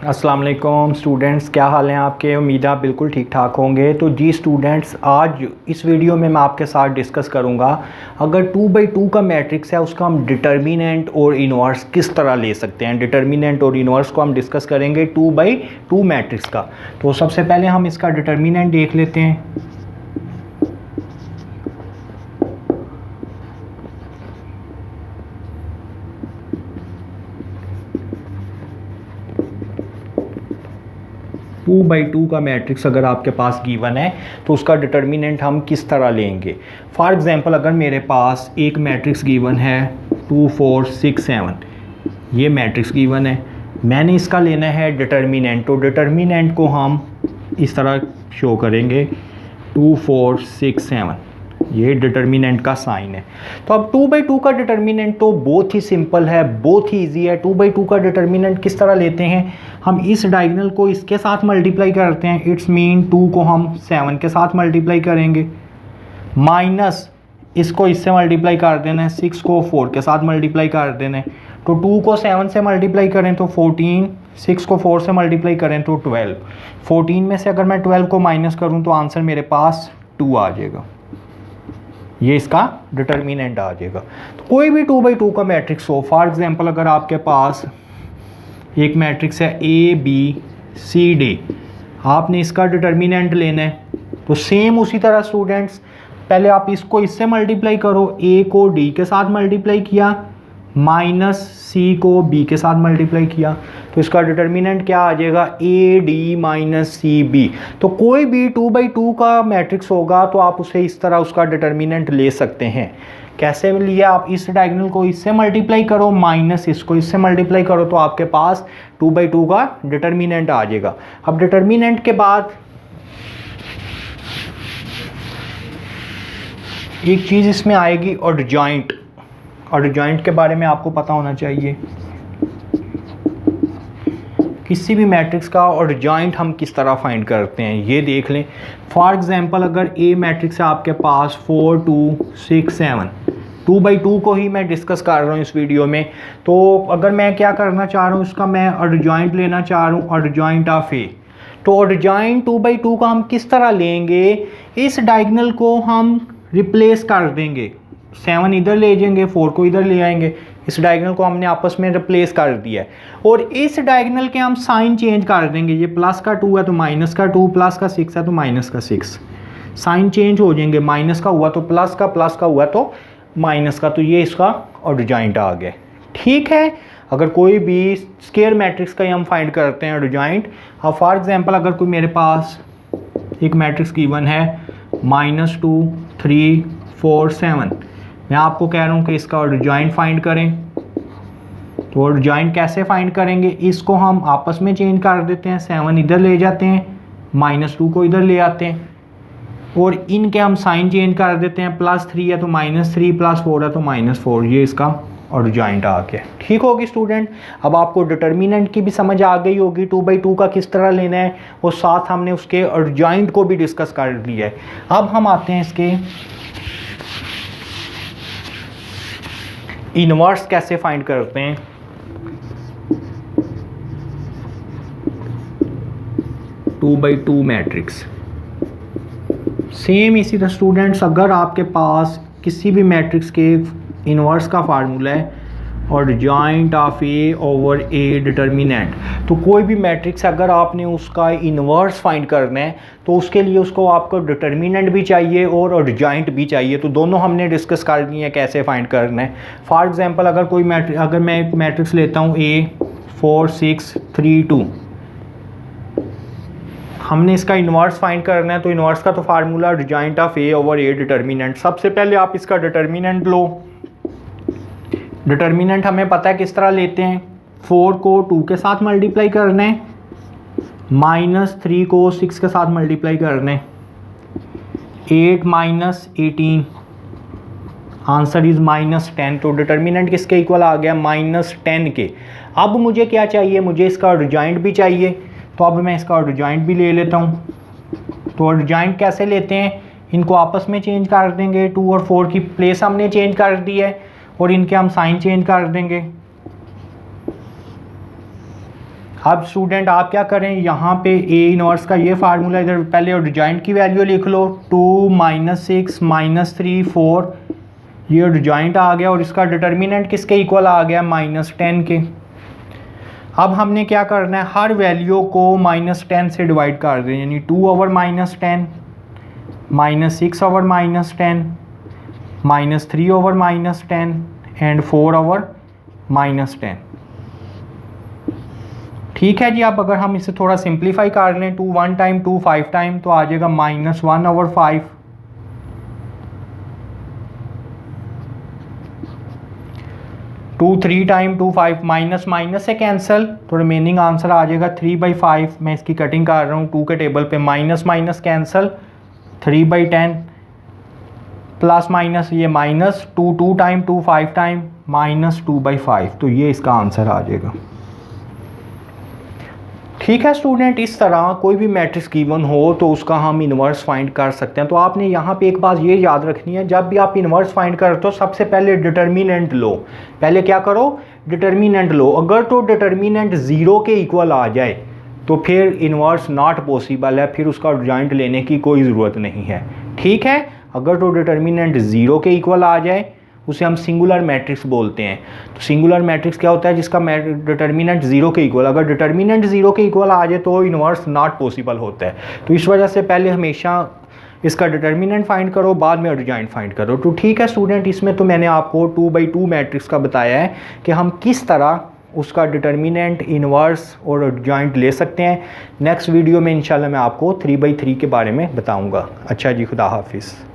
अस्सलाम वालेकुम स्टूडेंट्स, क्या हाल हैं आपके। उम्मीद है आप बिल्कुल ठीक ठाक होंगे। तो जी स्टूडेंट्स, आज इस वीडियो में मैं आपके साथ डिस्कस करूंगा अगर 2/2 का मैट्रिक्स है उसका हम डिटर्मिनेंट और इन्वर्स किस तरह ले सकते हैं। डिटर्मिनेंट और इन्वर्स को हम डिस्कस करेंगे 2/2 मैट्रिक्स का। तो सबसे पहले हम इसका डिटर्मिनेंट देख लेते हैं। 2/2 का मैट्रिक्स अगर आपके पास गिवन है तो उसका डिटर्मिनेंट हम किस तरह लेंगे। फॉर एग्जांपल, अगर मेरे पास एक मैट्रिक्स गिवन है 2 4 6 7, ये मैट्रिक्स गिवन है, मैंने इसका लेना है डिटर्मिनेंट। तो डिटर्मिनेंट को हम इस तरह शो करेंगे 2 4 6 7, ये डिटर्मिनेंट का साइन है। तो अब 2/2 का डिटर्मिनेंट तो बहुत ही सिंपल है, बहुत ही इजी है। 2/2 का डिटर्मिनेंट किस तरह लेते हैं, हम इस डायगोनल को इसके साथ मल्टीप्लाई करते हैं, इट्स मीन 2 को हम 7 के साथ मल्टीप्लाई करेंगे, माइनस इसको इससे मल्टीप्लाई कर देना है, 6 को 4 के साथ मल्टीप्लाई कर देना है। तो 2 को 7 से मल्टीप्लाई करें तो 14, 6 को 4 से मल्टीप्लाई करें तो 12, 14 में से अगर मैं 12 को माइनस करूं तो आंसर मेरे पास 2 आ जाएगा। ये इसका डिटर्मिनेंट आ जाएगा। तो कोई भी 2/2 का मैट्रिक्स हो, फॉर एग्जांपल अगर आपके पास एक मैट्रिक्स है ABCD, आपने इसका डिटर्मिनेंट लेना है। तो सेम उसी तरह स्टूडेंट्स, पहले आप इसको इससे मल्टीप्लाई करो, A को D के साथ मल्टीप्लाई किया, माइनस C को B के साथ मल्टीप्लाई किया, तो इसका डिटर्मिनेंट क्या आ जाएगा, AD माइनस CB। तो कोई भी 2/2 का मैट्रिक्स होगा तो आप उसे इस तरह उसका डिटर्मिनेंट ले सकते हैं। कैसे लिया, आप इस डायगोनल को इससे मल्टीप्लाई करो, माइनस इसको इससे मल्टीप्लाई करो, तो आपके पास 2/2 का डिटर्मिनेंट आ जाएगा। अब डिटर्मिनेंट के बाद एक चीज़ इसमें आएगी एडजॉइंट। एडजॉइंट के बारे में आपको पता होना चाहिए। किसी भी मैट्रिक्स का एडजॉइंट हम किस तरह फाइंड करते हैं ये देख लें। फॉर एग्जांपल, अगर A मैट्रिक्स है आपके पास 4 2 6 7, 2/2 को ही मैं डिस्कस कर रहा हूँ इस वीडियो में। तो अगर मैं क्या करना चाह रहा हूँ, इसका मैं एडजॉइंट लेना चाह रहा हूँ, एडजॉइंट ऑफ A। तो एडजॉइंट 2/2 का हम किस तरह लेंगे, इस डायगोनल को हम रिप्लेस कर देंगे, 7 इधर ले जाएंगे, 4 को इधर ले आएंगे, इस डायगोनल को हमने आपस में रिप्लेस कर दिया है। और इस डायगोनल के हम साइन चेंज कर देंगे, ये प्लस का 2 है तो माइनस का 2, प्लस का 6 है तो माइनस का 6, साइन चेंज हो जाएंगे, माइनस का हुआ तो प्लस का हुआ तो माइनस का। तो ये इसका एडजॉइंट आ गया। ठीक है, अगर कोई भी स्क्वायर मैट्रिक्स का ही हम फाइंड करते हैं एडजॉइंट। अब फॉर एग्जांपल, अगर कोई मेरे पास एक मैट्रिक्स गिवन है -2 3 4 7, मैं आपको कह रहा हूँ कि इसका एडजॉइंट फाइंड करें। तो एडजॉइंट कैसे फाइंड करेंगे, इसको हम आपस में चेंज कर देते हैं, 7 इधर ले जाते हैं, -2 को इधर ले आते हैं, और इनके हम साइन चेंज कर देते हैं, +3 है तो -3, +4 है तो -4, ये इसका एडजॉइंट आ गया। ठीक होगी स्टूडेंट। अब आपको डिटर्मिनेंट की भी समझ आ गई होगी 2/2 का किस तरह लेना है, और साथ हमने उसके एडजॉइंट को भी डिस्कस कर लिया है। अब हम आते हैं इसके इन्वर्स कैसे फाइंड करते हैं। Two by two matrix same इसी तरह स्टूडेंट्स, अगर आपके पास किसी भी मैट्रिक्स के इन्वर्स का फार्मूला है और joint of A over A determinant, तो कोई भी मैट्रिक्स अगर आपने उसका इन्वर्स फाइंड करना है तो उसके लिए उसको आपको डिटर्मिनेंट भी चाहिए और एडजॉइंट भी चाहिए। तो दोनों हमने डिस्कस कर ली है कैसे फाइंड करना है। फॉर एग्जांपल, अगर कोई मैट्रिक्स, अगर मैं एक मैट्रिक्स लेता हूँ A 4 6 3 2, हमने इसका इन्वर्स फाइंड करना है। तो इन्वर्स का तो formula adjoint of A over A determinant. सबसे पहले आप इसका डिटर्मिनेंट लो। डिटर्मिनेंट हमें पता है किस तरह लेते हैं, 4 को 2 के साथ मल्टीप्लाई करना है, -3 को 6 के साथ मल्टीप्लाई करना है, 8 माइनस 18, आंसर इज -10। तो डिटर्मिनेंट किसके इक्वल आ गया, -10 के। अब मुझे क्या चाहिए, मुझे इसका एडजॉइंट भी चाहिए। तो अब मैं इसका एडजॉइंट भी ले लेता हूँ। तो एडजॉइंट कैसे लेते हैं, इनको आपस में चेंज कर देंगे, 2 और 4 की प्लेस हमने चेंज कर दी है, और इनके हम साइन चेंज कर देंगे। अब स्टूडेंट आप क्या करें, यहाँ पे ए इनवर्स का ये फार्मूला इधर पहले एडजॉइंट की वैल्यू लिख लो, 2 - 6 - 3 4, ये एडजॉइंट आ गया और इसका डिटर्मिनेंट किसके इक्वल आ गया, -10 के। अब हमने क्या करना है, हर वैल्यू को -10 से डिवाइड कर दें, यानी 2/-10, -6/-10, -3/-10 एंड 4/-10। ठीक है जी। अब अगर हम इसे थोड़ा सिंप्लीफाई कर लें, 2 1 टाइम, 2 5 टाइम, तो आ जाएगा -1/5। 2 3 टाइम, 2 5, माइनस माइनस से कैंसिल, तो रिमेनिंग आंसर आ जाएगा 3/5। मैं इसकी कटिंग कर रहा हूँ 2 के टेबल पे, minus minus cancel, 3/10 plus minus ये माइनस 2 2 टाइम, 2 5 टाइम, -2/5। तो ये इसका आंसर आ जाएगा। ठीक है स्टूडेंट, इस तरह कोई भी मैट्रिक्स गिवन हो तो उसका हम इन्वर्स फाइंड कर सकते हैं। तो आपने यहाँ पे एक बात ये याद रखनी है, जब भी आप इन्वर्स फाइंड करते हो सबसे पहले डिटर्मिनेंट लो। पहले क्या करो, डिटर्मिनेंट लो। अगर तो डिटर्मिनेंट 0 के इक्वल आ जाए तो फिर इन्वर्स नॉट पॉसिबल है, फिर उसका जॉइंट लेने की कोई ज़रूरत नहीं है। ठीक है, अगर तो डिटर्मिनेंट 0 के इक्वल आ जाए उसे हम सिंगुलर मैट्रिक्स बोलते हैं। तो सिंगुलर मैट्रिक्स क्या होता है, जिसका डिटर्मिनेंट 0 के इक्वल, अगर डिटर्मिनेंट 0 के इक्वल आ जाए तो इन्वर्स नॉट पॉसिबल होता है। तो इस वजह से पहले हमेशा इसका डिटर्मिनेंट फाइंड करो, बाद में एडजॉइंट फाइंड करो। तो ठीक है स्टूडेंट, इसमें तो मैंने आपको 2/2 मैट्रिक्स का बताया है कि हम किस तरह उसका डिटर्मिनेंट, इन्वर्स और एडजॉइंट ले सकते हैं। नेक्स्ट वीडियो में इंशाल्लाह मैं आपको 3/3 के बारे में बताऊँगा। अच्छा जी, खुदा हाफिज़।